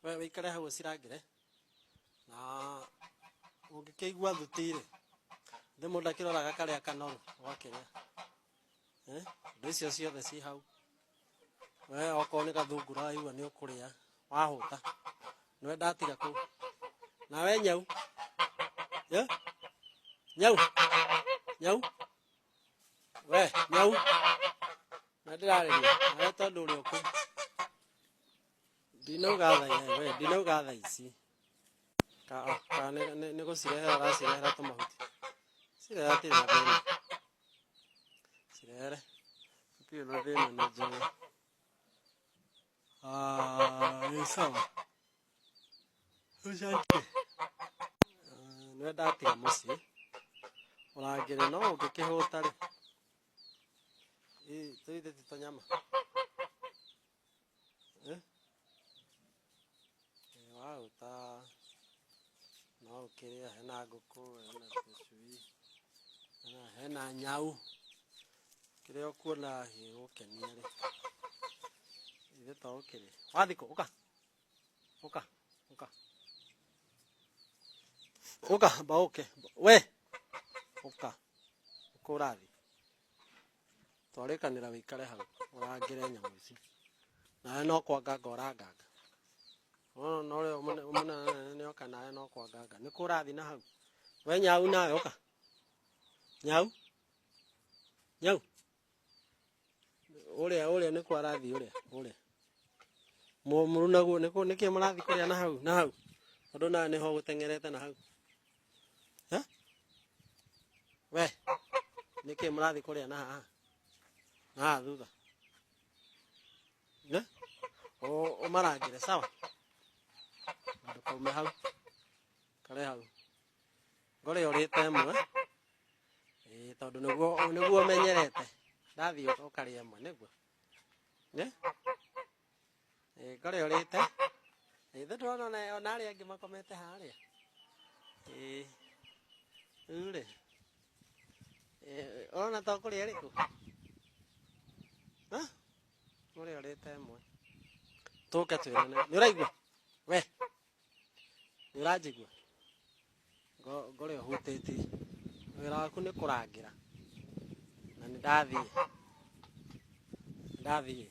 we wikare hau cirangire na ungikigua thutire ndi mundu akiroraga karia kanoru wakiria ndu icio ciothe ci hau we okorwo ni gathungura waigua ni ukuria wahuta niwe ndatiga kuu na we nyau nyau we nyau na ndirareria nawe tondu uri oku ndinauga thaa ici ka ni gucirehera uracirehera tumahuti cirehe atiri na thina cirehere tutirĩ na thina ni njega ni sawa ucanjie niwe ndatiga mucii urangire no ungikihuta ri tuithe ti tunyama wahuta no ukiria hena nguku hena tucui hena nyau kiria ukuona gigukenia ri ithe to ukiri wathiko uka bauke we uka ukurathi twarikanira wikare hau urangire nyamu ici nawe no kwanganga uranganga no rio umuna ni oka nawe no kwanganga ni kurathi na hau we nyau nawe uka nyau uria ni kwarathi uria muru naguo niki marathi kuria na hau tondu nawe niho gutengerete na hau we niki marathi kuria na haha thutha umarangire sawa ndukaume hau kare hau ngore urite imwe tondu niguo umenyerete ndathi ukaria imwe niguo ngore urite ithe ndurona ona aria angi makomete haria ure urona to kuria riku ngore urite imwe tuke twirane ni uraigua we ni uranjigua ngore uhutiti wira waku ni kurangira na ni ndathie